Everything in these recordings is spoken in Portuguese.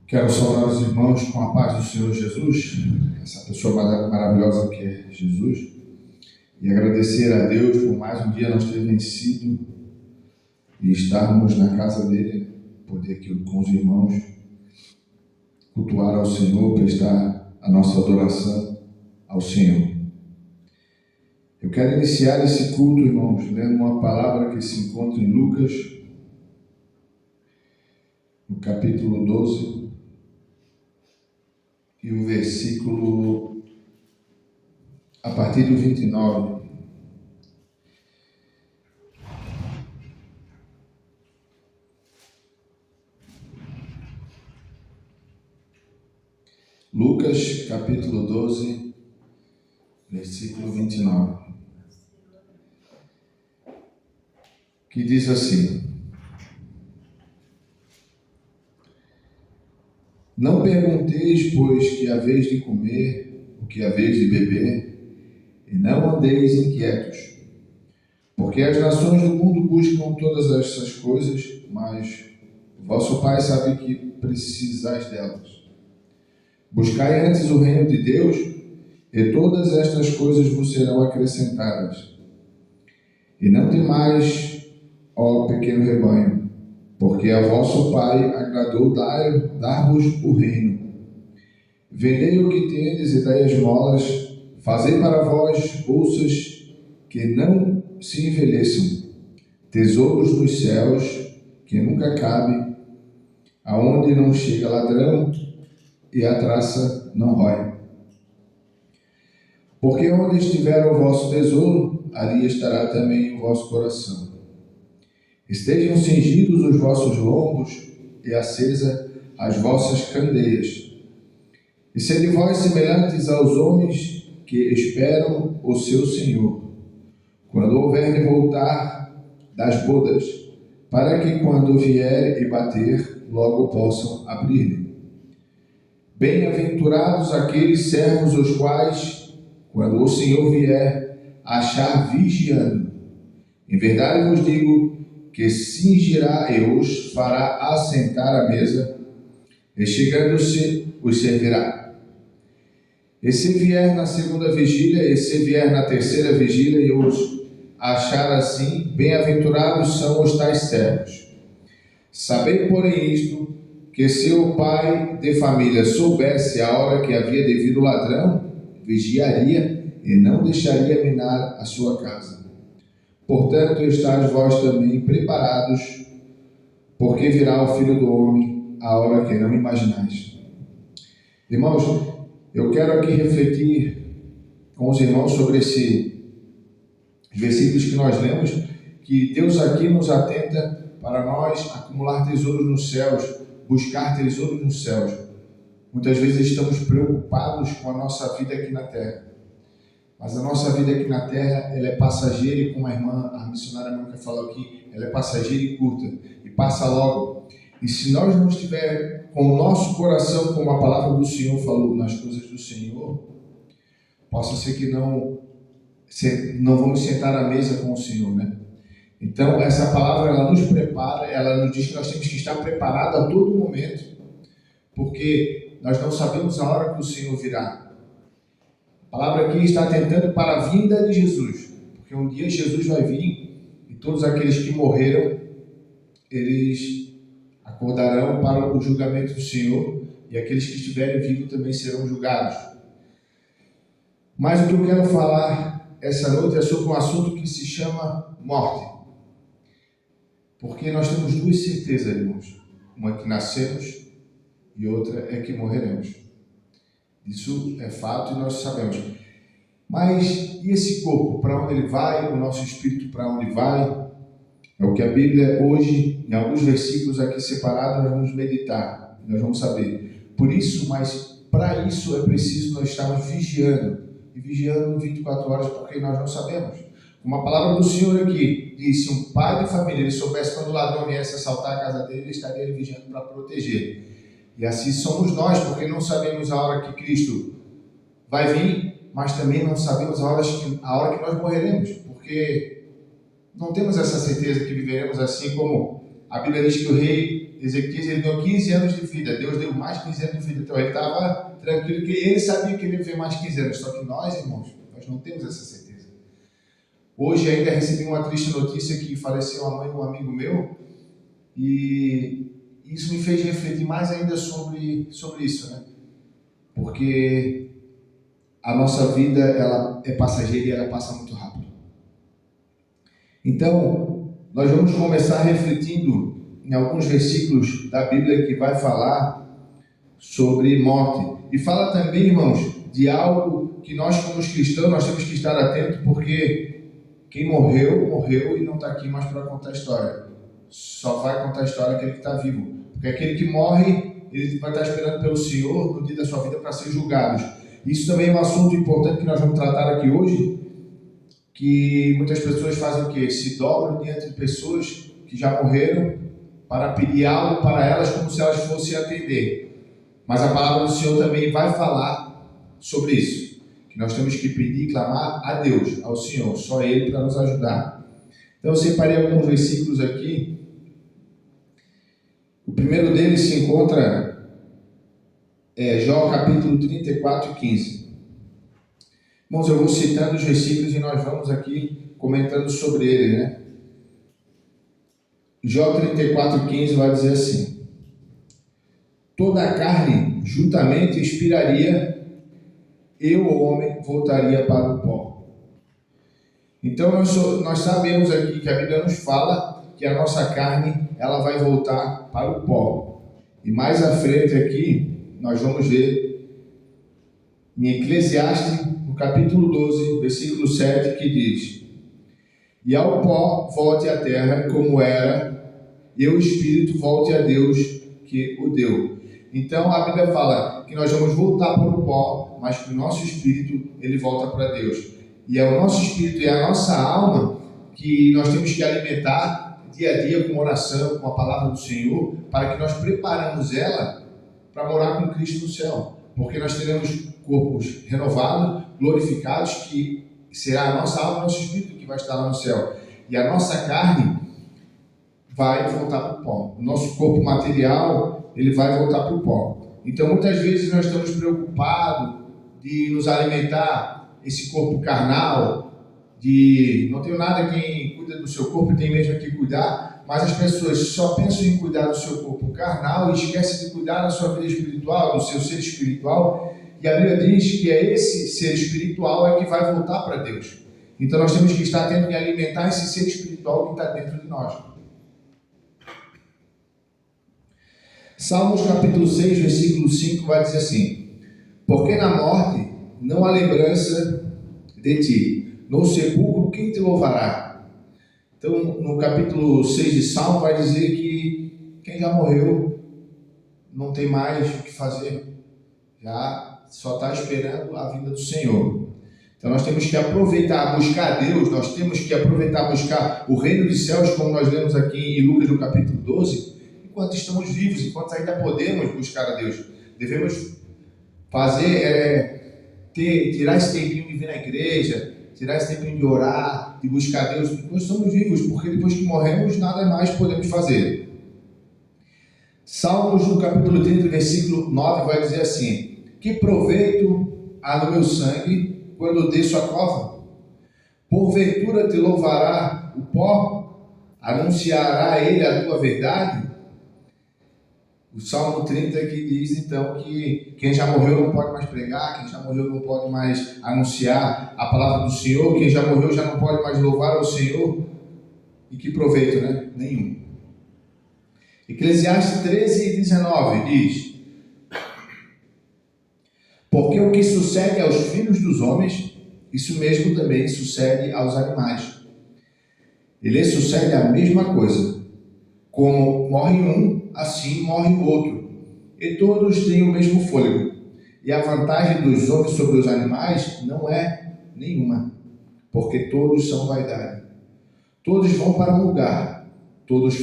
Quero saudar os irmãos com a paz do Senhor Jesus, essa pessoa maravilhosa que é Jesus, e agradecer a Deus por mais um dia nós ter vencido e estarmos na casa dele, poder aqui com os irmãos cultuar ao Senhor, prestar a nossa adoração ao Senhor. Eu quero iniciar esse culto, irmãos, lendo uma palavra que se encontra em Lucas, no capítulo 12, e o versículo a partir do 29. Lucas, capítulo 12, versículo 29. Que diz assim: Não pergunteis, pois, que haveis de comer, o que haveis de beber, e não andeis inquietos, porque as nações do mundo buscam todas essas coisas, mas vosso Pai sabe que precisais delas. Buscai antes o reino de Deus, e todas estas coisas vos serão acrescentadas. E não temais, ó pequeno rebanho, porque a vosso Pai agradou dar-vos o reino. Vendei o que tendes e dai esmolas, fazei para vós bolsas que não se envelheçam, tesouros nos céus que nunca cabem, aonde não chega ladrão e a traça não rói. Porque onde estiver o vosso tesouro, ali estará também o vosso coração. Estejam cingidos os vossos lombos e acesa as vossas candeias. E sede vós semelhantes aos homens que esperam o seu Senhor, quando houver de voltar das bodas, para que quando vier e bater, logo possam abrir-lhe. Bem-aventurados aqueles servos os quais, quando o Senhor vier, achar vigiando. Em verdade vos digo que cingirá e os fará assentar à mesa, e chegando-se os servirá. E se vier na segunda vigília, e se vier na terceira vigília, e os achar assim, bem-aventurados são os tais servos. Sabei, porém, isto, que se o pai de família soubesse a hora que havia de vir o ladrão, vigiaria e não deixaria minar a sua casa. Portanto, estáis vós também preparados, porque virá o Filho do Homem a hora que não imaginais. Irmãos, eu quero aqui refletir com os irmãos sobre esses versículos que nós lemos, que Deus aqui nos atenta para nós acumular tesouros nos céus, buscar tesouros nos céus. Muitas vezes estamos preocupados com a nossa vida aqui na terra, mas a nossa vida aqui na terra, ela é passageira, e como a missionária Mônica falou aqui, ela é passageira e curta, e passa logo. E se nós não estiver com o nosso coração, como a palavra do Senhor falou, nas coisas do Senhor, possa ser que não vamos sentar à mesa com o Senhor, né? Então, essa palavra, ela nos prepara, ela nos diz que nós temos que estar preparados a todo momento, porque nós não sabemos a hora que o Senhor virá. A palavra aqui está atentando para a vinda de Jesus, porque um dia Jesus vai vir e todos aqueles que morreram, eles acordarão para o julgamento do Senhor, e aqueles que estiverem vivos também serão julgados. Mas o que eu quero falar essa noite é sobre um assunto que se chama morte. Porque nós temos duas certezas, irmãos. Uma é que nascemos e outra é que morreremos. Isso é fato e nós sabemos. Mas e esse corpo? Para onde ele vai? O nosso espírito para onde vai? É o que a Bíblia hoje, em alguns versículos aqui separados, nós vamos meditar. Nós vamos saber. Por isso, mas para isso é preciso nós estarmos vigiando. E vigiando 24 horas, porque nós não sabemos. Uma palavra do Senhor aqui diz: se um pai de família ele soubesse quando o ladrão viesse assaltar a casa dele, ele estaria vigiando para proteger. E assim somos nós, porque não sabemos a hora que Cristo vai vir, mas também não sabemos a hora que nós morreremos, porque não temos essa certeza que viveremos assim como a Bíblia diz que o rei Ezequias ele deu 15 anos de vida, Deus deu mais 15 anos de vida, então ele estava tranquilo, que ele sabia que ele ia viver mais 15 anos, só que nós, irmãos, nós não temos essa certeza. Hoje ainda recebi uma triste notícia que faleceu a mãe de um amigo meu, e isso me fez refletir mais ainda sobre isso, né? Porque a nossa vida, ela é passageira e ela passa muito rápido. Então, nós vamos começar refletindo em alguns versículos da Bíblia que vai falar sobre morte. E fala também, irmãos, de algo que nós como cristãos, nós temos que estar atentos, porque quem morreu, morreu e não está aqui mais para contar a história. Só vai contar a história aquele que está vivo. Porque aquele que morre, ele vai estar esperando pelo Senhor no dia da sua vida para ser julgado. Isso também é um assunto importante que nós vamos tratar aqui hoje, que muitas pessoas fazem o quê? Se dobram diante de pessoas que já morreram para pedir algo para elas como se elas fossem atender. Mas a palavra do Senhor também vai falar sobre isso, que nós temos que pedir e clamar a Deus, ao Senhor, só Ele para nos ajudar. Então eu separei alguns versículos aqui. O primeiro deles se encontra Jó capítulo 34 e 15. Irmãos, eu vou citando os versículos e nós vamos aqui comentando sobre ele, né? Jó 34 e 15 vai dizer assim: toda a carne juntamente expiraria, eu, o homem, voltaria para o pó. Então nós sabemos aqui que a Bíblia nos fala que a nossa carne ela vai voltar para o pó. E mais à frente aqui nós vamos ver em Eclesiastes, no capítulo 12, versículo 7, que diz: e ao pó volte a terra como era, e o espírito volte a Deus que o deu. Então a Bíblia fala que nós vamos voltar para o pó, mas que o nosso espírito ele volta para Deus. E é o nosso espírito e a nossa alma que nós temos que alimentar dia a dia com oração, com a palavra do Senhor, para que nós preparamos ela para morar com Cristo no céu. Porque nós teremos corpos renovados, glorificados, que será a nossa alma e o nosso espírito que vai estar lá no céu. E a nossa carne vai voltar para o pó. O nosso corpo material, ele vai voltar para o pó. Então, muitas vezes nós estamos preocupados de nos alimentar esse corpo carnal, não tenho nada, quem cuida do seu corpo tem mesmo que cuidar, mas as pessoas só pensam em cuidar do seu corpo carnal e esquecem de cuidar da sua vida espiritual, do seu ser espiritual. E a Bíblia diz que é esse ser espiritual é que vai voltar para Deus. Então nós temos que estar tendo que alimentar esse ser espiritual que está dentro de nós. Salmos capítulo 6, versículo 5 vai dizer assim: porque na morte não há lembrança de ti, no sepulcro quem te louvará? Então no capítulo 6 de Salmo vai dizer que quem já morreu não tem mais o que fazer, já só está esperando a vinda do Senhor. Então nós temos que aproveitar, buscar Deus, nós temos que aproveitar, buscar o reino dos céus, como nós lemos aqui em Lucas no capítulo 12, enquanto estamos vivos, enquanto ainda podemos buscar a Deus. Devemos tirar esse tempinho de vir na igreja, tirar esse tempinho de orar, de buscar Deus. Nós estamos vivos, porque depois que morremos, nada mais podemos fazer. Salmos no capítulo 30, versículo 9 vai dizer assim: que proveito há no meu sangue quando desço a cova? Porventura te louvará o pó? Anunciará ele a tua verdade? O Salmo 30 que diz então que quem já morreu não pode mais pregar, quem já morreu não pode mais anunciar a palavra do Senhor, quem já morreu já não pode mais louvar ao Senhor. E que proveito, né? Nenhum. Eclesiastes 13 e 19 diz: porque o que sucede aos filhos dos homens, isso mesmo também sucede aos animais. Ele sucede a mesma coisa. Como morre um, assim morre o outro. E todos têm o mesmo fôlego. E a vantagem dos homens sobre os animais não é nenhuma, porque todos são vaidade. Todos vão para um lugar. Todos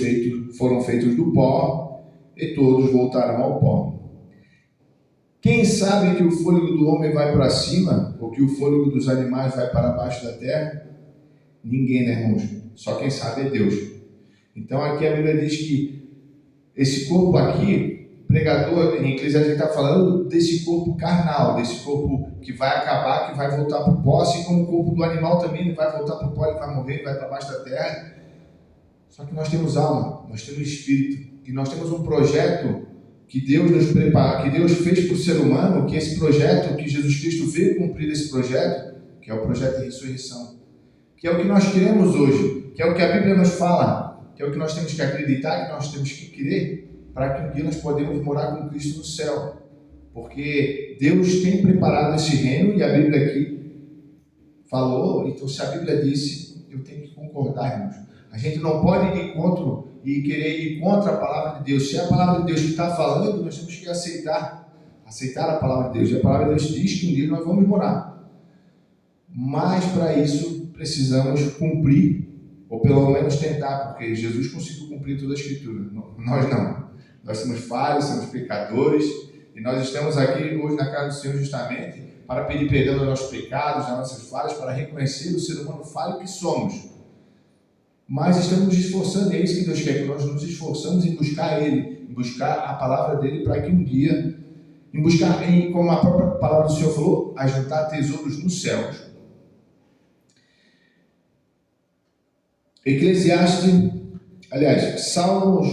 foram feitos do pó, e todos voltarão ao pó. Quem sabe que o fôlego do homem vai para cima, ou que o fôlego dos animais vai para baixo da terra? Ninguém, né, irmãos? Só quem sabe é Deus. Então aqui a Bíblia diz que esse corpo aqui, pregador, em Eclesiastes está falando desse corpo carnal, desse corpo que vai acabar, que vai voltar para o pó, assim como o corpo do animal também, ele vai voltar para o pó, ele vai morrer, ele vai para baixo da terra. Só que nós temos alma, nós temos espírito, e nós temos um projeto que Deus nos prepara, que Deus fez para o ser humano, que esse projeto, que Jesus Cristo veio cumprir esse projeto, que é o projeto de ressurreição, que é o que nós queremos hoje, que é o que a Bíblia nos fala, que é o que nós temos que acreditar, que nós temos que crer, para que um dia nós podemos morar com Cristo no céu. Porque Deus tem preparado esse reino, e a Bíblia aqui falou, então se a Bíblia disse, eu tenho que concordar, irmãos. A gente não pode ir de encontro e querer ir contra a palavra de Deus. Se é a palavra de Deus que está falando, nós temos que aceitar a palavra de Deus. E a palavra de Deus diz que um dia nós vamos morar. Mas para isso precisamos cumprir, ou pelo menos tentar, porque Jesus conseguiu cumprir toda a Escritura. Nós não. Nós somos falhos, somos pecadores, e nós estamos aqui hoje na casa do Senhor justamente para pedir perdão dos nossos pecados, das nossas falhas, para reconhecer o ser humano falho que somos. Mas estamos nos esforçando, e é isso que Deus quer, que nós nos esforçamos em buscar Ele, em buscar a palavra dEle, para que um dia, em buscar, como a própria palavra do Senhor falou, ajuntar tesouros nos céus. Salmos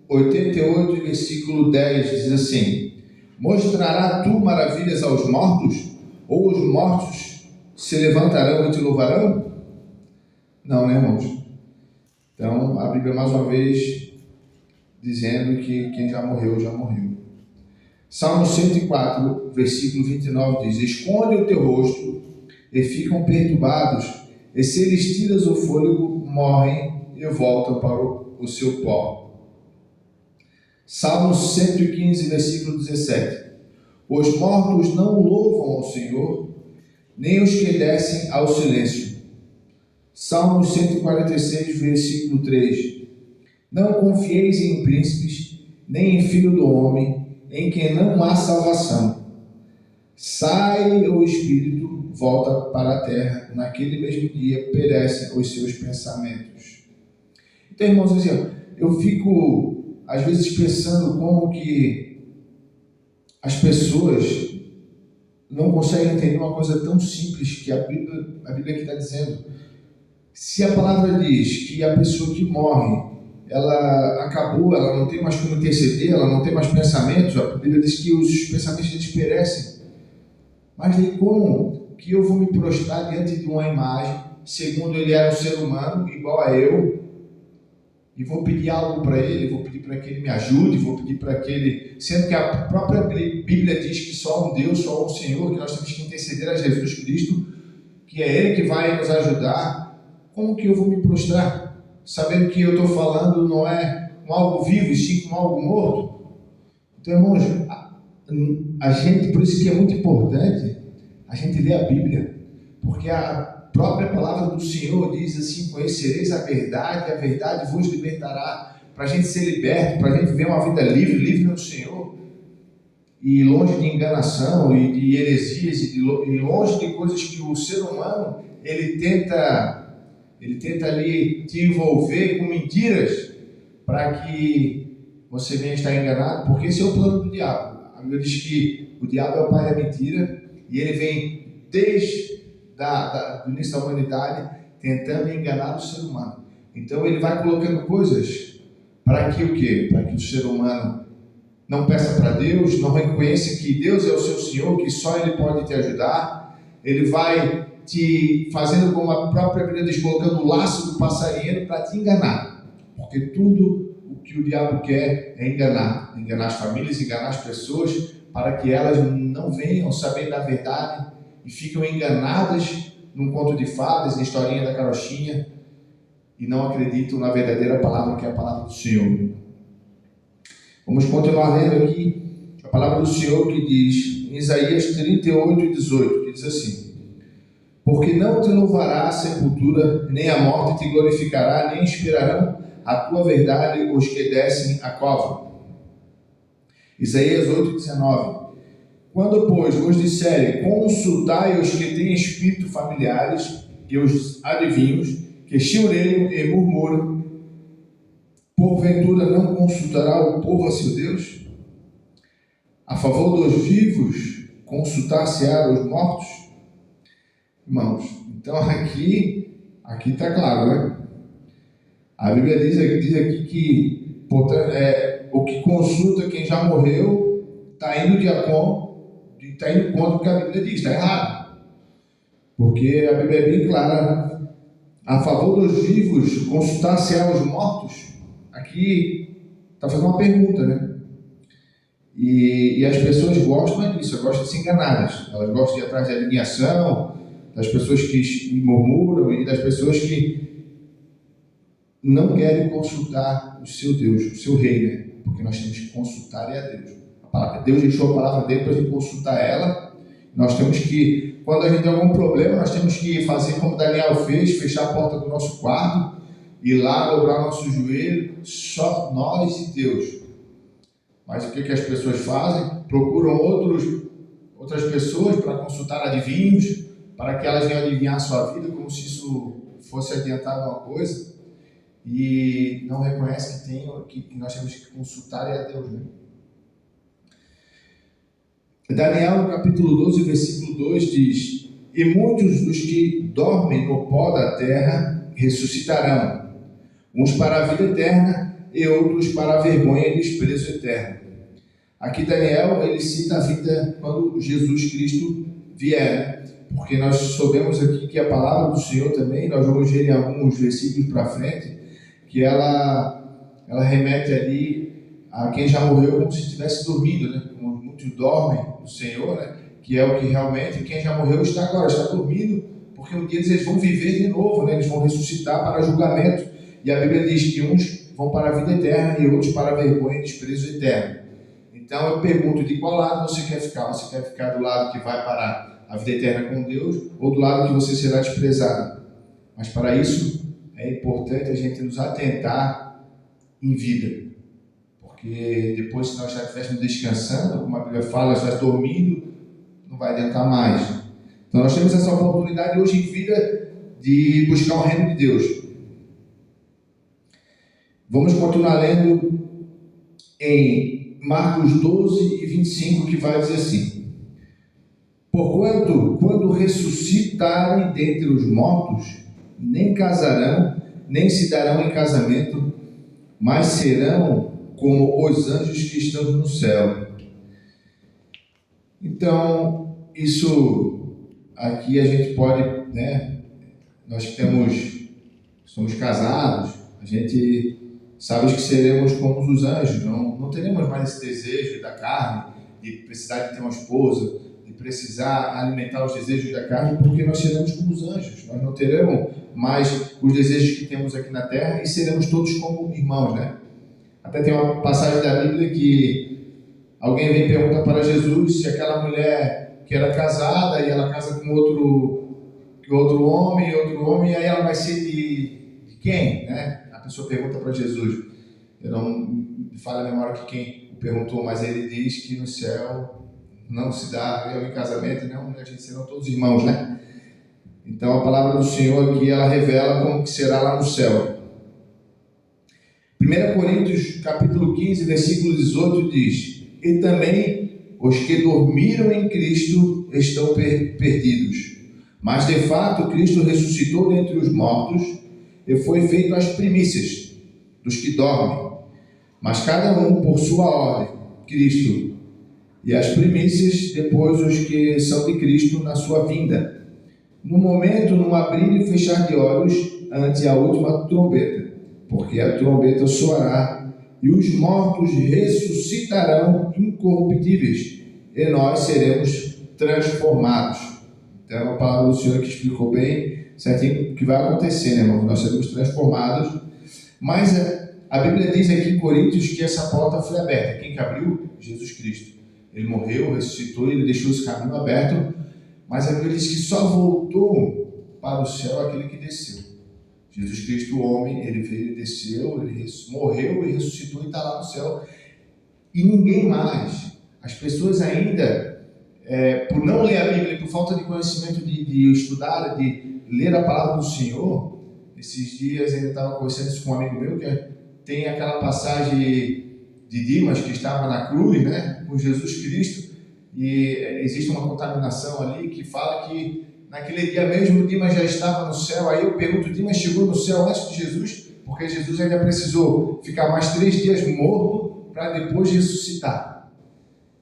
88, versículo 10, diz assim: mostrará tu maravilhas aos mortos, ou os mortos se levantarão e te louvarão? Não, né, irmãos? Então, a Bíblia mais uma vez dizendo que quem já morreu, já morreu. Salmo 104, versículo 29 diz: esconde o teu rosto e ficam perturbados, e se lhes tiras o fôlego, morrem e voltam para o seu pó. Salmo 115, versículo 17: os mortos não louvam ao Senhor, nem os que descem ao silêncio. Salmo 146, versículo 3: não confieis em príncipes, nem em filho do homem, em quem não há salvação. Sai o espírito, volta para a terra, naquele mesmo dia perecem os seus pensamentos. Então, irmãos, assim, eu fico às vezes pensando como que as pessoas não conseguem entender uma coisa tão simples que a Bíblia aqui está dizendo. Se a palavra diz que a pessoa que morre, ela acabou, ela não tem mais como interceder, ela não tem mais pensamentos, a Bíblia diz que os pensamentos deles perecem. Mas aí como que eu vou me prostrar diante de uma imagem, segundo ele era um ser humano, igual a eu, e vou pedir algo para ele, vou pedir para que ele me ajude, vou pedir para que ele... Sendo que a própria Bíblia diz que só um Deus, só um Senhor, que nós temos que interceder a Jesus Cristo, que é Ele que vai nos ajudar. Como que eu vou me prostrar? Sabendo que eu estou falando não é com algo vivo, e sim com algo morto? Então, irmãos, a gente, por isso que é muito importante a gente ler a Bíblia, porque a própria palavra do Senhor diz assim: conhecereis a verdade vos libertará. Para a gente ser liberto, para a gente viver uma vida livre no Senhor, e longe de enganação e de heresias, e longe de coisas que o ser humano ele tenta ali te envolver com mentiras para que você venha estar enganado, porque esse é o plano do diabo. A Bíblia diz que o diabo é o pai da mentira, e ele vem desde do início da humanidade tentando enganar o ser humano. Então ele vai colocando coisas para que o quê? Para que o ser humano não peça para Deus, não reconheça que Deus é o seu Senhor, que só Ele pode te ajudar. Ele vai te fazendo, como a própria Bíblia diz, colocando o laço do passarinheiro para te enganar, porque tudo o que o diabo quer é enganar as famílias, enganar as pessoas, para que elas não venham saber da verdade e ficam enganadas num conto de fadas, na historinha da carochinha, e não acreditam na verdadeira palavra, que é a palavra do Senhor. Vamos continuar lendo aqui a palavra do Senhor, que diz em Isaías 38, 18, que diz assim: porque não te louvará a sepultura, nem a morte te glorificará, nem esperarão a tua verdade os que descem a cova. Isaías 8, 19: quando, pois, vos disserem, consultai os que têm espírito familiares, e os adivinhos, que chilreiam e murmuram, porventura não consultará o povo a seu Deus? A favor dos vivos, consultar-se-á os mortos? Irmãos, então aqui está claro, né? A Bíblia diz aqui que, portanto, o que consulta quem já morreu está indo contra o que a Bíblia diz, está errado. Porque a Bíblia é bem clara. A favor dos vivos, consultar-se-á os mortos? Aqui está fazendo uma pergunta, né? E as pessoas gostam disso, gostam de ser enganadas. Elas gostam de ir atrás de adivinhação, das pessoas que murmuram e das pessoas que não querem consultar o seu Deus, o seu rei, né? Porque nós temos que consultar a Deus. Deus deixou a palavra dele para a gente consultar ela. Nós temos que, quando a gente tem algum problema, nós temos que fazer como Daniel fez, fechar a porta do nosso quarto, ir lá, dobrar nosso joelho, só nós e Deus. Mas o que as pessoas fazem? Procuram outras pessoas para consultar adivinhos, para que elas venham adivinhar a sua vida, como se isso fosse adiantar alguma coisa, e não reconhecem que nós temos que consultar a Deus, né? Daniel, no capítulo 12, versículo 2, diz: E muitos dos que dormem no pó da terra ressuscitarão, uns para a vida eterna e outros para a vergonha e desprezo eterno. Aqui Daniel, ele cita a vida quando Jesus Cristo vier, porque nós soubemos aqui que a palavra do Senhor também, nós vamos ver em alguns versículos para frente, que ela remete ali a quem já morreu como se tivesse dormido, né? Como muitos dormem no Senhor, né? Que é o que realmente quem já morreu está agora, está dormindo, porque um dia eles vão viver de novo, né? Eles vão ressuscitar para julgamento, e a Bíblia diz que uns vão para a vida eterna e outros para a vergonha e desprezo eterno. Então eu pergunto, de qual lado você quer ficar? Você quer ficar do lado que vai para a vida eterna com Deus, ou do lado que você será desprezado? Mas para isso é importante a gente nos atentar em vida, porque depois, se nós já estivéssemos descansando, como a Bíblia fala, já dormindo, não vai adiantar mais. Então nós temos essa oportunidade hoje em vida de buscar o reino de Deus. Vamos continuar lendo em Marcos 12 e 25, que vai dizer assim: Porquanto, quando ressuscitarem dentre os mortos, nem casarão, nem se darão em casamento, mas serão como os anjos que estão no céu. Então, isso aqui a gente pode, né? Nós que somos casados, a gente sabe que seremos como os anjos, não teremos mais esse desejo da carne, de precisar de ter uma esposa, de precisar alimentar os desejos da carne, porque nós seremos como os anjos. Nós não teremos mais os desejos que temos aqui na terra e seremos todos como irmãos, né? Até tem uma passagem da Bíblia que alguém vem e pergunta para Jesus se aquela mulher que era casada e ela casa com outro homem, e aí ela vai ser de quem, né? A pessoa pergunta para Jesus. Eu não me falo a memória que quem perguntou, mas ele diz que no céu não se dá eu em casamento, não, a gente serão todos irmãos, né? Então a palavra do Senhor aqui, ela revela como que será lá no céu. 1 Coríntios capítulo 15, versículo 18 diz: E também os que dormiram em Cristo estão perdidos. Mas de fato Cristo ressuscitou dentre os mortos e foi feito as primícias dos que dormem. Mas cada um por sua ordem, Cristo, e as primícias depois os que são de Cristo na sua vinda. No momento, num abrir e fechar de olhos, ante a última trombeta, porque a trombeta soará, e os mortos ressuscitarão incorruptíveis, e nós seremos transformados. Então, a palavra do Senhor que explicou bem certinho o que vai acontecer, né, irmão? Nós seremos transformados. Mas a Bíblia diz aqui em Coríntios que essa porta foi aberta. Quem que abriu? Jesus Cristo. Ele morreu, ressuscitou, ele deixou esse caminho aberto, mas a Bíblia diz que só voltou para o céu aquele que desceu. Jesus Cristo, o homem, ele veio e desceu, ele morreu e ressuscitou e está lá no céu. E ninguém mais. As pessoas ainda, por não ler a Bíblia, por falta de conhecimento de estudar, de ler a palavra do Senhor, esses dias ainda estava conversando isso com um amigo meu, que tem aquela passagem de Dimas que estava na cruz, né, com Jesus Cristo, e existe uma contaminação ali que fala que naquele dia mesmo Dimas já estava no céu. Aí eu pergunto, Dimas chegou no céu antes de Jesus? Porque Jesus ainda precisou ficar mais 3 dias morto para depois ressuscitar.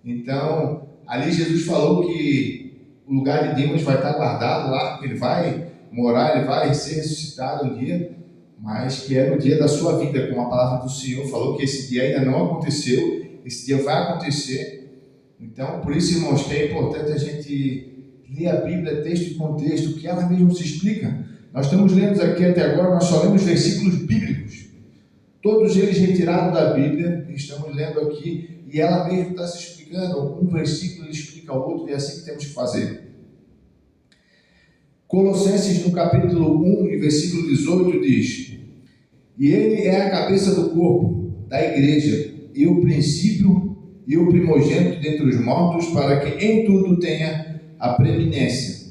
Então, ali Jesus falou que o lugar de Dimas vai estar guardado lá, que ele vai morar, ele vai ser ressuscitado um dia, mas que é no dia da sua vida, como a palavra do Senhor falou, que esse dia ainda não aconteceu, esse dia vai acontecer. Então, por isso, irmãos, que é importante a gente ler a Bíblia, texto e contexto, que ela mesmo se explica. Nós estamos lendo aqui até agora, nós só lemos versículos bíblicos, todos eles retirados da Bíblia, estamos lendo aqui, e ela mesmo está se explicando, um versículo explica o outro, e é assim que temos que fazer. Colossenses, no capítulo 1, e versículo 18, diz: e ele é a cabeça do corpo, da igreja, e o princípio e o primogênito dentre os mortos, para que em tudo tenha a preeminência.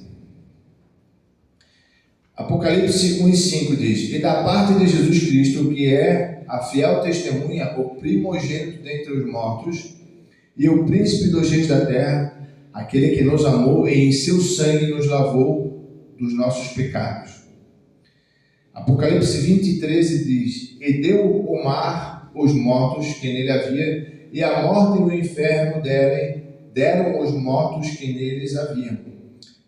Apocalipse 1 e 5 diz: e da parte de Jesus Cristo, que é a fiel testemunha, o primogênito dentre os mortos, e o príncipe dos reis da terra, aquele que nos amou e em seu sangue nos lavou dos nossos pecados. Apocalipse 20 e 13 diz: e deu o mar os mortos que nele havia, e a morte e o inferno deram os mortos que neles haviam,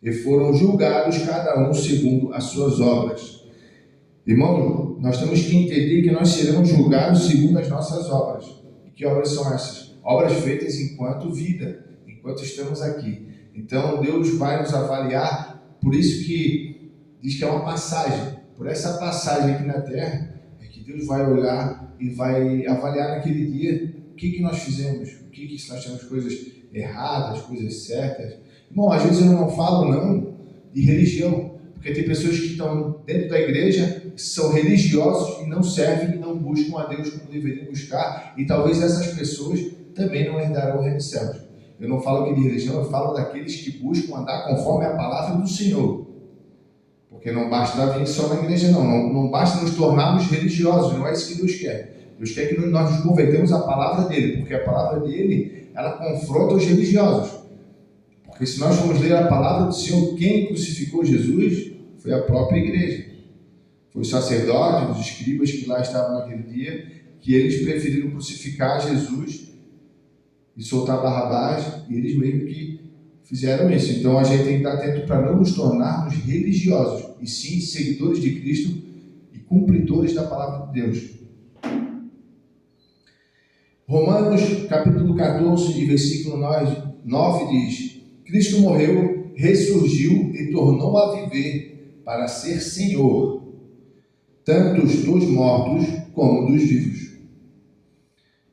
e foram julgados cada um segundo as suas obras. Irmão, nós temos que entender que nós seremos julgados segundo as nossas obras. E que obras são essas? Obras feitas enquanto vida, enquanto estamos aqui. Então Deus vai nos avaliar, por isso que diz que é uma passagem. Por essa passagem aqui na terra, é que Deus vai olhar e vai avaliar naquele dia o que nós fizemos, se nós temos coisas erradas, coisas certas. Bom, às vezes eu não falo não de religião, porque tem pessoas que estão dentro da igreja, são religiosos e não servem e não buscam a Deus como deveriam buscar, e talvez essas pessoas também não herdarão o reino dos céus. Eu não falo aqui de religião, eu falo daqueles que buscam andar conforme a palavra do Senhor. Porque não basta vir só na igreja, não basta nos tornarmos religiosos, não é isso que Deus quer. Deus quer que nós nos convertemos à palavra dele, porque a palavra dele, ela confronta os religiosos. Porque se nós formos ler a palavra do Senhor, quem crucificou Jesus foi a própria igreja. Foi o sacerdote, os escribas que lá estavam naquele dia, que eles preferiram crucificar Jesus e soltar Barrabás, e eles mesmo que fizeram isso. Então a gente tem que estar atento para não nos tornarmos religiosos, e sim seguidores de Cristo e cumpridores da palavra de Deus. Romanos capítulo 14 e versículo 9 diz: Cristo morreu, ressurgiu e tornou a viver para ser Senhor, tanto dos mortos como dos vivos.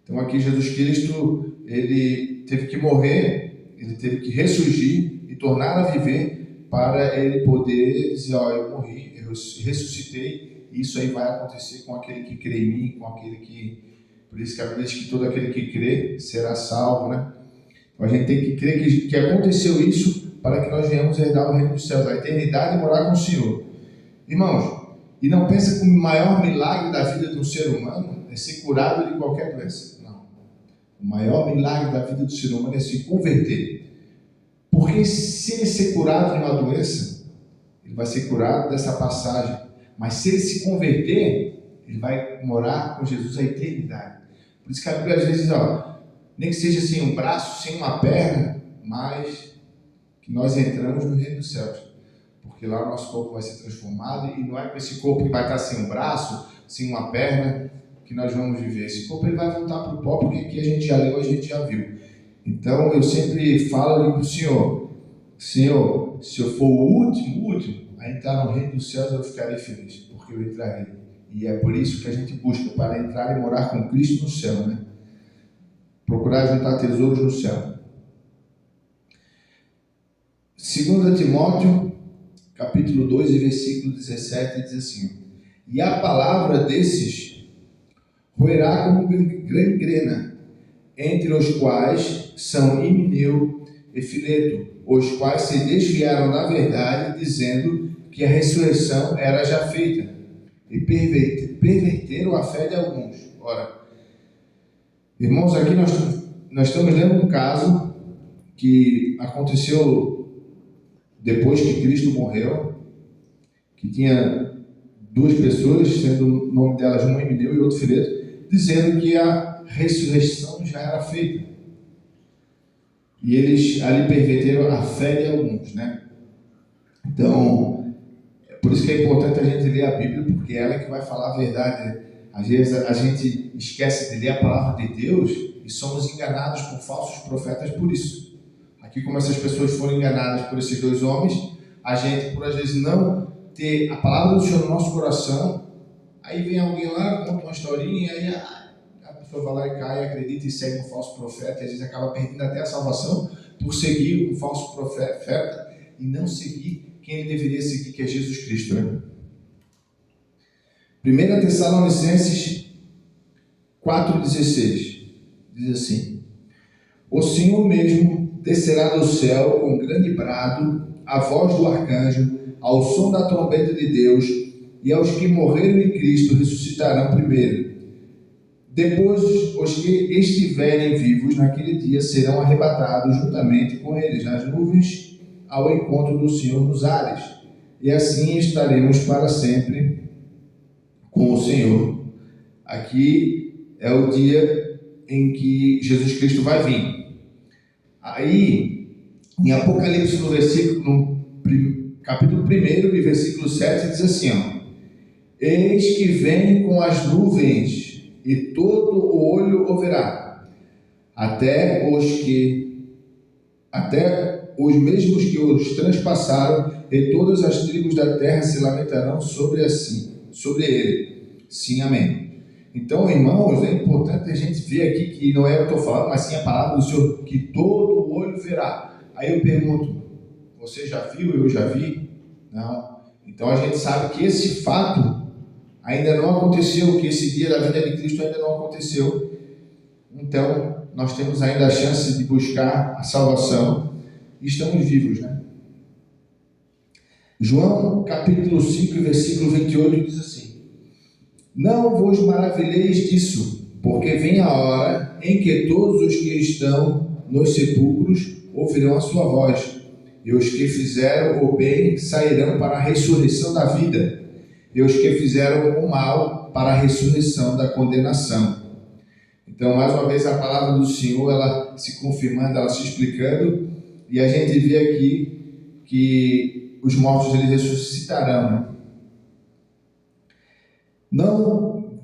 Então aqui Jesus Cristo, ele teve que morrer, ele teve que ressurgir e tornar a viver para ele poder dizer, eu morri, eu ressuscitei, e isso aí vai acontecer com aquele que crê em mim, com aquele que... Por isso que a Bíblia diz que todo aquele que crê será salvo, né? Então a gente tem que crer que aconteceu isso para que nós venhamos herdar o reino dos céus, a eternidade e morar com o Senhor. Irmãos, e não pensa que o maior milagre da vida de um ser humano é ser curado de qualquer doença. Não. O maior milagre da vida do ser humano é se converter. Porque se ele ser curado de uma doença, ele vai ser curado dessa passagem. Mas se ele se converter, ele vai morar com Jesus a eternidade. Por isso que a Bíblia às vezes diz, nem que seja sem um braço, sem uma perna, mas que nós entramos no reino dos céus. Porque lá o nosso corpo vai ser transformado, e não é com esse corpo que vai estar sem um braço, sem uma perna, que nós vamos viver. Esse corpo ele vai voltar para o pó, porque aqui a gente já leu, a gente já viu. Então eu sempre falo para o Senhor, se eu for o último a entrar no reino dos céus, eu ficarei feliz, porque eu entrarei. E é por isso que a gente busca, para entrar e morar com Cristo no céu, né? Procurar juntar tesouros no céu. 2 Timóteo, capítulo 2, versículo 17, diz assim: E a palavra desses roerá como gangrena, entre os quais são Himeneu e Fileto, os quais se desviaram da verdade, dizendo que a ressurreição era já feita, e perverteram a fé de alguns. Ora, irmãos, aqui nós estamos lendo um caso que aconteceu depois que Cristo morreu, que tinha duas pessoas, sendo o nome delas uma Emineu e outro Fileto, dizendo que a ressurreição já era feita. E eles ali perverteram a fé de alguns, né? Então, por isso que é importante a gente ler a Bíblia, porque ela é que vai falar a verdade. Às vezes a gente esquece de ler a palavra de Deus e somos enganados por falsos profetas por isso. Aqui, como essas pessoas foram enganadas por esses dois homens, a gente, por às vezes não ter a palavra do Senhor no nosso coração, aí vem alguém lá, conta uma historinha, aí a pessoa vai lá e cai, acredita e segue um falso profeta, e às vezes acaba perdendo até a salvação por seguir um falso profeta e não seguir quem ele deveria seguir, que é Jesus Cristo, né? 1 Tessalonicenses 4,16 diz assim: o Senhor mesmo descerá do céu com grande brado, a voz do arcanjo, ao som da trombeta de Deus, e aos que morreram em Cristo ressuscitarão primeiro. Depois, os que estiverem vivos naquele dia serão arrebatados juntamente com eles nas nuvens ao encontro do Senhor nos ares, e assim estaremos para sempre com o Senhor. Aqui é o dia em que Jesus Cristo vai vir. Aí, em Apocalipse, no capítulo 1 e versículo 7, diz assim, ó: eis que vem com as nuvens, e todo o olho o verá, até os mesmos que os transpassaram, e todas as tribos da terra se lamentarão sobre ele. Sim, amém. Então, irmãos, é importante a gente ver aqui que não é o que eu estou falando, mas sim a palavra do Senhor, que todo o olho verá. Aí eu pergunto, você já viu? Eu já vi? Não. Então a gente sabe que esse fato ainda não aconteceu, que esse dia da vida de Cristo ainda não aconteceu. Então, nós temos ainda a chance de buscar a salvação e estamos vivos, né? João, capítulo 5, versículo 28, diz assim: não vos maravilheis disso, porque vem a hora em que todos os que estão nos sepulcros ouvirão a sua voz, e os que fizeram o bem sairão para a ressurreição da vida, e os que fizeram o mal para a ressurreição da condenação. Então, mais uma vez, a palavra do Senhor, ela se confirmando, ela se explicando, e a gente vê aqui que os mortos eles ressuscitarão, né? Não,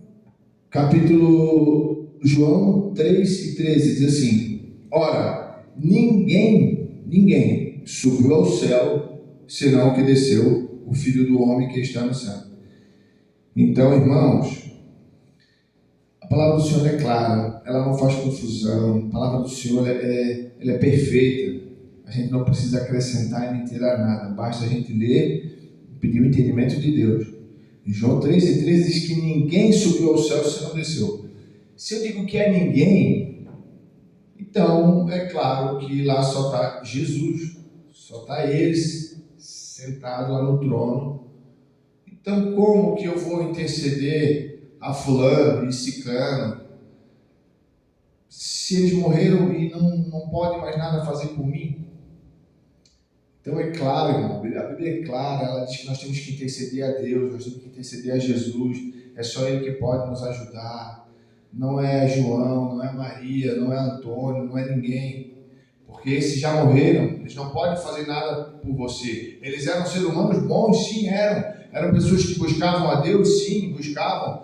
capítulo João 3:13 diz assim: ora, ninguém subiu ao céu, senão que desceu, o Filho do Homem que está no céu. Então, irmãos, a palavra do Senhor é clara, ela não faz confusão, a palavra do Senhor ela é perfeita, a gente não precisa acrescentar nem tirar nada, basta a gente ler e pedir o entendimento de Deus. Em João 3:13 diz que ninguém subiu ao céu senão desceu. Se eu digo que é ninguém, então é claro que lá só está Jesus, só está ele sentado lá no trono. Então como que eu vou interceder a fulano e ciclano se eles morreram e não podem mais nada fazer por mim? Então é claro, irmão, a Bíblia é clara, ela diz que nós temos que interceder a Deus, nós temos que interceder a Jesus, é só Ele que pode nos ajudar, não é João, não é Maria, não é Antônio, não é ninguém, porque esses já morreram, eles não podem fazer nada por você. Eles eram seres humanos bons? Sim, eram pessoas que buscavam a Deus? Sim, buscavam,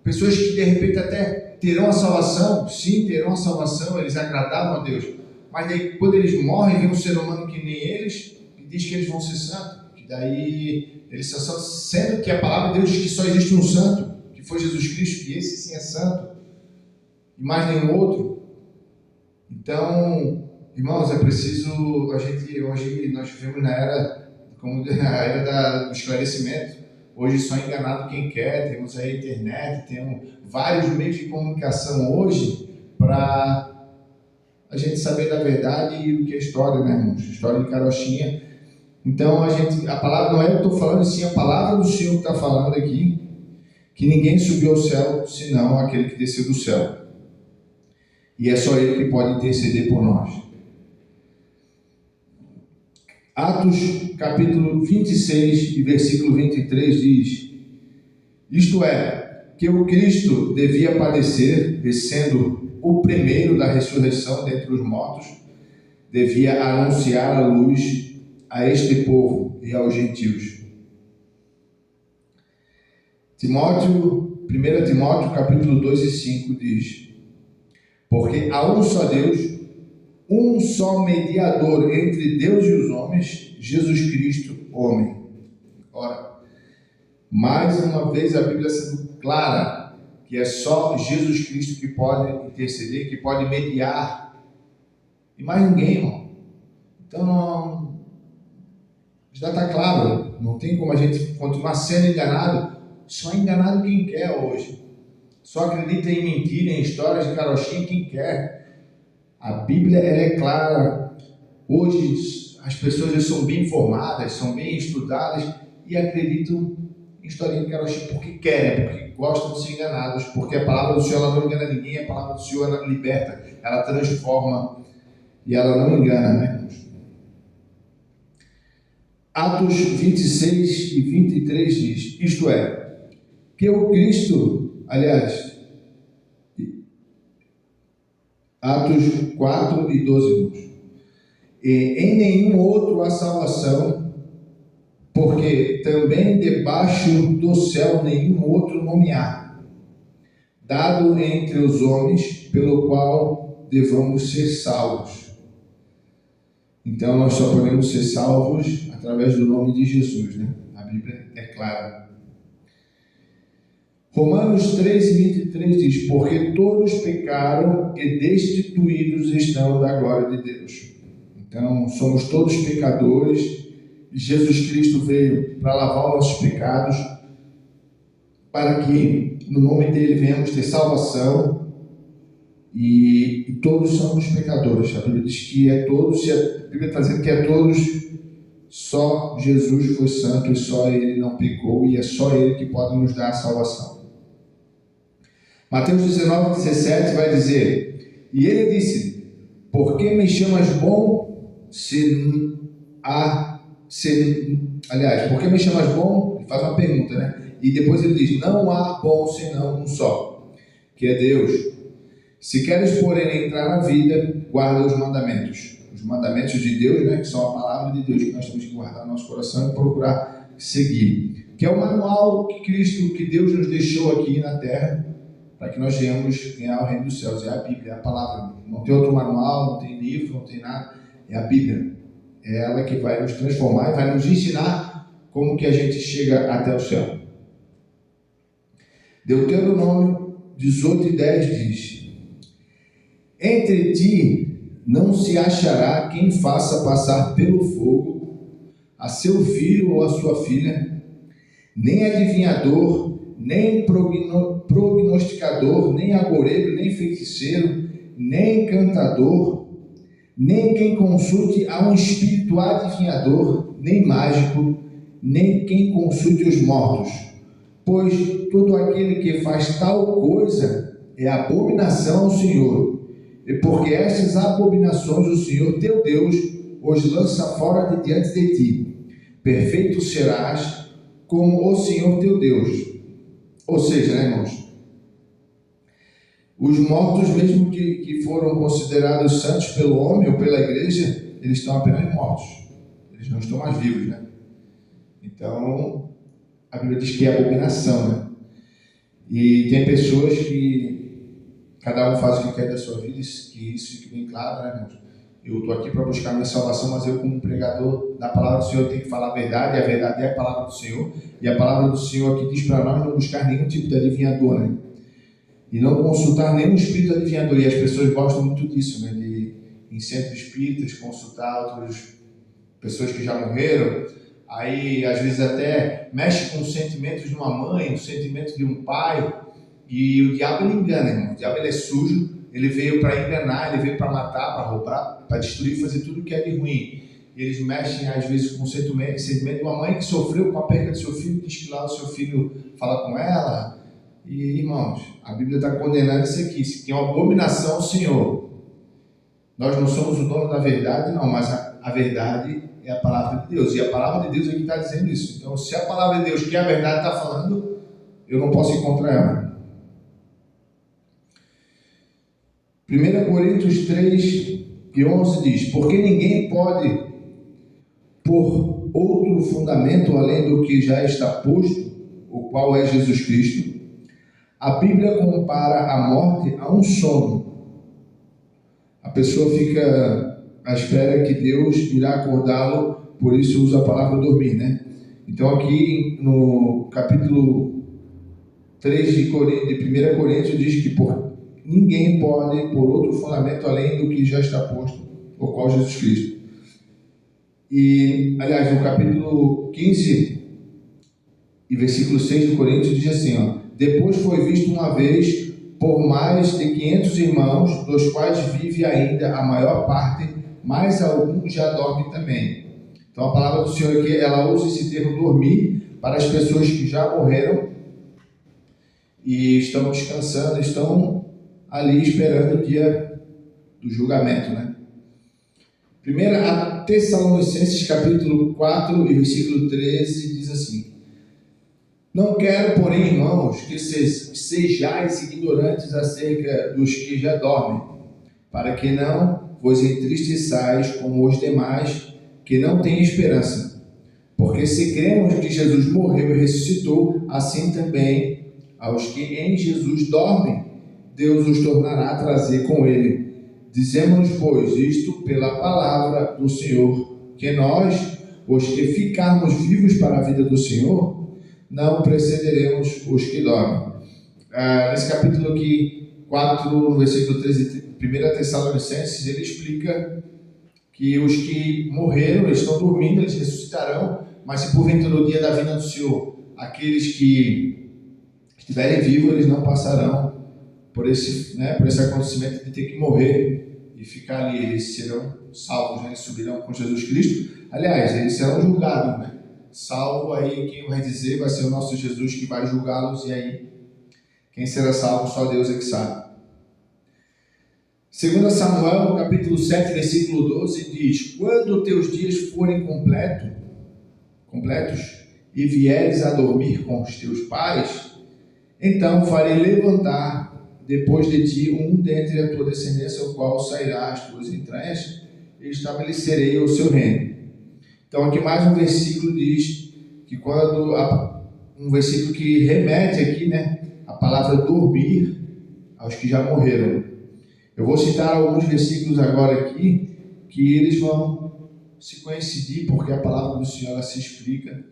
pessoas que de repente até terão a salvação? Sim, terão a salvação, eles agradavam a Deus, mas daí quando eles morrem, vem um ser humano que nem eles, diz que eles vão ser santos, que daí eles são santos, sendo que a palavra de Deus diz que só existe um santo, que foi Jesus Cristo, que esse sim é santo, e mais nenhum outro. Então, irmãos, é preciso, hoje nós vivemos na era, como a era do esclarecimento, hoje só enganado quem quer, temos aí a internet, temos vários meios de comunicação hoje, para a gente saber da verdade e o que é história, né, irmãos? História de carochinha. Então, a palavra não é o que eu estou falando, sim a palavra do Senhor que está falando aqui, que ninguém subiu ao céu, senão aquele que desceu do céu. E é só Ele que pode interceder por nós. Atos capítulo 26 e versículo 23 diz: isto é, que o Cristo devia padecer, sendo o primeiro da ressurreição dentre os mortos, devia anunciar a luz a este povo e aos gentios. 1 Timóteo capítulo 2 e 5 diz: porque há um só Deus, um só mediador entre Deus e os homens, Jesus Cristo, homem. Ora, mais uma vez a Bíblia sendo clara que é só Jesus Cristo que pode interceder, que pode mediar, e mais ninguém, irmão. Então já está claro, não tem como a gente continuar sendo enganado. Só é enganado quem quer hoje. Só acredita em mentira, em histórias de carochinha quem quer. A Bíblia ela é clara. Hoje as pessoas já são bem informadas, são bem estudadas e acreditam em historinha de carochinha porque querem, porque gostam de ser enganados, porque a palavra do Senhor ela não engana ninguém, a palavra do Senhor ela liberta, ela transforma e ela não engana, né? Atos 26 e 23 diz: isto é, que o Cristo, aliás, Atos 4 e 12, e em nenhum outro há salvação, porque também debaixo do céu nenhum outro nome há, dado entre os homens, pelo qual devamos ser salvos. Então nós só podemos ser salvos através do nome de Jesus, né? A Bíblia é clara. Romanos 3 e 23 diz: porque todos pecaram e destituídos estão da glória de Deus. Então somos todos pecadores e Jesus Cristo veio para lavar os nossos pecados, para que no nome dele venhamos ter salvação. E todos somos pecadores. A Bíblia diz que é todos, a Bíblia está dizendo que é todos, só Jesus foi santo e só ele não pecou, e é só ele que pode nos dar a salvação. Mateus 19, 17 vai dizer: e ele disse: por que me chamas bom por que me chamas bom? Ele faz uma pergunta, né? E depois ele diz: não há bom senão um só, que é Deus. Se queres, porém, entrar na vida, guarda os mandamentos. Os mandamentos de Deus, né, que são a palavra de Deus, que nós temos que guardar no nosso coração e procurar seguir. Que é o manual que Deus nos deixou aqui na terra, para que nós venhamos ganhar o reino dos céus. É a Bíblia, é a palavra. Não tem outro manual, não tem livro, não tem nada. É a Bíblia. É ela que vai nos transformar e vai nos ensinar como que a gente chega até o céu. Deuteronômio 18 e 10 diz: entre ti não se achará quem faça passar pelo fogo a seu filho ou a sua filha, nem adivinhador, nem prognosticador, nem agoureiro, nem feiticeiro, nem encantador, nem quem consulte a um espírito adivinhador, nem mágico, nem quem consulte os mortos, pois todo aquele que faz tal coisa é abominação ao Senhor. E porque estas abominações o Senhor teu Deus os lança fora de diante de ti. Perfeito serás como o Senhor teu Deus. Ou seja, né, irmãos? Os mortos, mesmo que foram considerados santos pelo homem ou pela igreja, eles estão apenas mortos. Eles não estão mais vivos, né? Então, a Bíblia diz que é abominação, né? E tem pessoas que cada um faz o que quer da sua vida, que isso fique bem claro, né, irmãos? Eu estou aqui para buscar minha salvação, mas eu, como pregador da palavra do Senhor, tenho que falar a verdade, e a verdade é a palavra do Senhor, e a palavra do Senhor aqui diz para nós não buscar nenhum tipo de adivinhador, né? E não consultar nenhum espírito adivinhador, e as pessoas gostam muito disso, né? De em centros espíritas, consultar outras pessoas que já morreram, aí às vezes até mexe com os sentimentos de uma mãe, os sentimentos de um pai. E o diabo ele engana, irmão. O diabo ele é sujo, ele veio para enganar, ele veio para matar, para roubar, para destruir, fazer tudo que é de ruim. E eles mexem às vezes com o sentimento de uma mãe que sofreu com a perda do seu filho, diz que lá o seu filho fala com ela, E, irmãos, a Bíblia está condenando isso aqui, que é uma abominação ao Senhor. Nós não somos o dono da verdade, não, mas a verdade é a palavra de Deus. E a palavra de Deus aqui está dizendo isso. Então, se a palavra de Deus, que é a verdade, está falando, eu não posso encontrar ela. 1 Coríntios 3:11 diz: porque ninguém pode pôr outro fundamento além do que já está posto, o qual é Jesus Cristo. A Bíblia compara a morte a um sono. A pessoa fica à espera que Deus irá acordá-lo, por isso usa a palavra dormir, né? Então aqui no capítulo 3 de 1 Coríntios diz que ninguém pode pôr outro fundamento além do que já está posto, o qual é Jesus Cristo. E, aliás, no capítulo 15 e versículo 6 de Coríntios diz assim, ó: depois foi visto uma vez por mais de 500 irmãos, dos quais vive ainda a maior parte, mas alguns já dormem também. Então a palavra do Senhor aqui, ela usa esse termo dormir para as pessoas que já morreram e estão descansando, estão ali esperando o dia do julgamento, né? 1 Tessalonicenses capítulo 4 e versículo 13 diz assim: não quero, porém, irmãos, que sejais ignorantes acerca dos que já dormem, para que não vos entristeçais como os demais que não têm esperança. Porque se cremos que Jesus morreu e ressuscitou, assim também aos que em Jesus dormem, Deus os tornará a trazer com ele. Dizemos, pois, isto pela palavra do Senhor, que nós, os que ficarmos vivos para a vida do Senhor, não precederemos os que dormem. Nesse capítulo aqui, 4, no versículo 13, 1 Tessalonicenses, ele explica que os que morreram, eles estão dormindo, eles ressuscitarão, mas se porventura no dia da vinda do Senhor, aqueles que estiverem vivos, eles não passarão por esse acontecimento de ter que morrer e ficar ali. Eles serão salvos, né? Eles subirão com Jesus Cristo. Aliás, eles serão julgados, né? Salvo aí, quem vai dizer vai ser o nosso Jesus que vai julgá-los, e aí quem será salvo só Deus é que sabe. 2 Samuel, capítulo 7, versículo 12 diz: quando teus dias forem completos e vieres a dormir com os teus pais, então farei levantar depois de ti um dentre a tua descendência, o qual sairá as tuas entranhas, e estabelecerei o seu reino. Então aqui mais um versículo diz que um versículo que remete aqui, né, a palavra dormir aos que já morreram. Eu vou citar alguns versículos agora aqui que eles vão se coincidir, porque a palavra do Senhor ela se explica,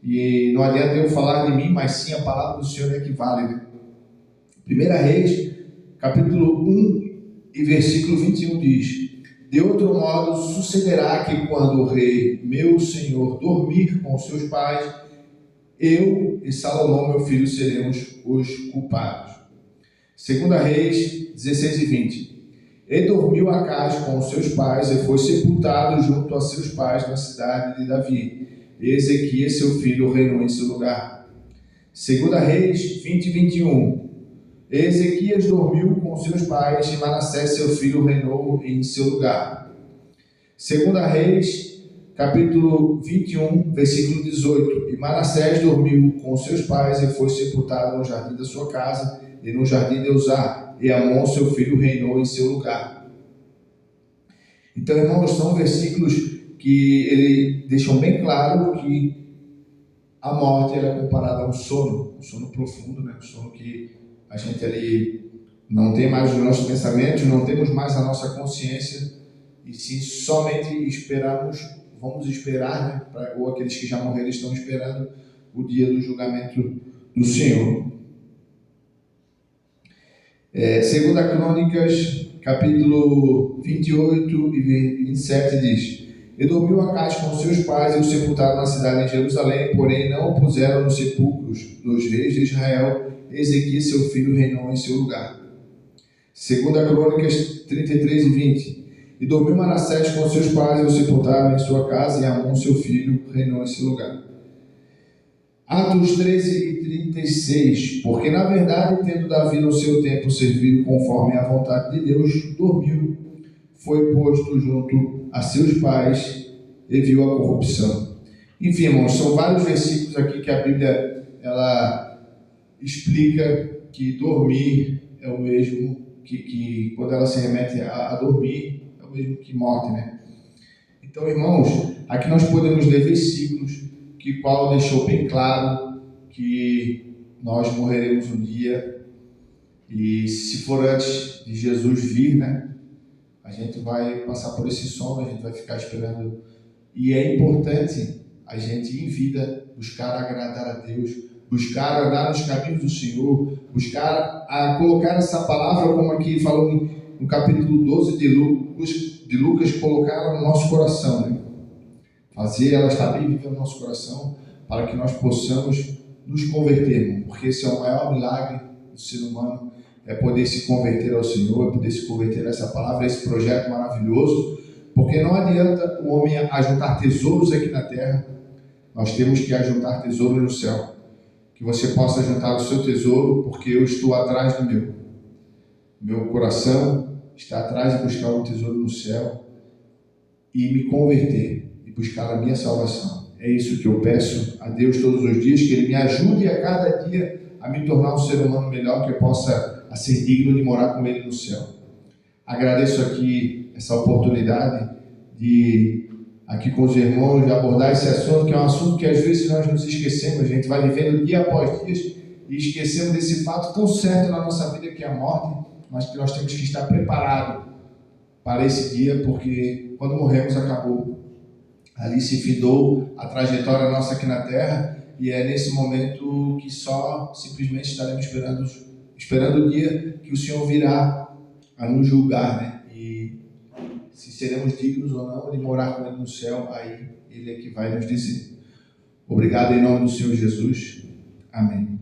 e não adianta eu falar de mim, mas sim a palavra do Senhor é que vale, né? 1 Reis, capítulo 1 e versículo 21 diz: de outro modo sucederá que quando o rei, meu senhor, dormir com seus pais, eu e Salomão, meu filho, seremos os culpados. 2 Reis 16 e 20. E dormiu Acaz com seus pais e foi sepultado junto a seus pais na cidade de Davi. E Ezequias, seu filho, reinou em seu lugar. 2 Reis 20 e 21. Ezequias dormiu com seus pais e Manassés, seu filho, reinou em seu lugar. 2 Reis, capítulo 21, versículo 18. E Manassés dormiu com seus pais e foi sepultado no jardim da sua casa e no jardim de Uzá, e Amon, seu filho, reinou em seu lugar. Então, irmãos, são versículos que ele deixam bem claro que a morte ela é comparada a um sono profundo, né? Um sono que a gente ali não tem mais os nossos pensamentos, não temos mais a nossa consciência, e sim somente vamos esperar, né? Ou aqueles que já morreram estão esperando o dia do julgamento do Senhor. 2 Crônicas, capítulo 28 e 27 diz: e dormiu Acaz com seus pais e o sepultaram na cidade de Jerusalém, porém não o puseram nos sepulcros dos reis de Israel. Ezequias, seu filho, reinou em seu lugar. 2 Crônicas 33 e 20. E dormiu Manassés com seus pais e o sepultaram em sua casa, e Amon, seu filho, reinou em seu lugar. Atos 13:36. Porque, na verdade, tendo Davi no seu tempo servido conforme a vontade de Deus, dormiu, foi posto junto a seus pais e viu a corrupção. Enfim, irmãos, são vários versículos aqui que a Bíblia ela explica que dormir é o mesmo que quando ela se remete a dormir, é o mesmo que morte, né? Então, irmãos, aqui nós podemos ler versículos que Paulo deixou bem claro que nós morreremos um dia, e se for antes de Jesus vir, né, a gente vai passar por esse sono, a gente vai ficar esperando. E é importante a gente, em vida, buscar agradar a Deus, buscar andar nos caminhos do Senhor, buscar colocar essa palavra, como aqui falou no capítulo 12 de Lucas, colocar ela no nosso coração, né? Fazer ela estar bem viva no nosso coração, para que nós possamos nos converter, porque esse é o maior milagre do ser humano, é poder se converter ao Senhor, é poder se converter a essa palavra, a esse projeto maravilhoso, porque não adianta o homem ajuntar tesouros aqui na terra, nós temos que ajuntar tesouros no céu. Que você possa ajuntar o seu tesouro, porque eu estou atrás do meu. Meu coração está atrás de buscar um tesouro no céu e me converter e buscar a minha salvação. É isso que eu peço a Deus todos os dias, que Ele me ajude a cada dia a me tornar um ser humano melhor, que eu possa ser digno de morar com Ele no céu. Agradeço aqui essa oportunidade de, aqui com os irmãos, de abordar esse assunto, que é um assunto que às vezes nós nos esquecemos, a gente vai vivendo dia após dia e esquecemos desse fato tão certo na nossa vida, que é a morte, mas que nós temos que estar preparados para esse dia, porque quando morremos acabou. Ali se findou a trajetória nossa aqui na Terra, e é nesse momento que só simplesmente estaremos esperando o dia que o Senhor virá a nos julgar, né? E se seremos dignos ou não de morar com Ele no céu, aí Ele é que vai nos dizer. Obrigado em nome do Senhor Jesus. Amém.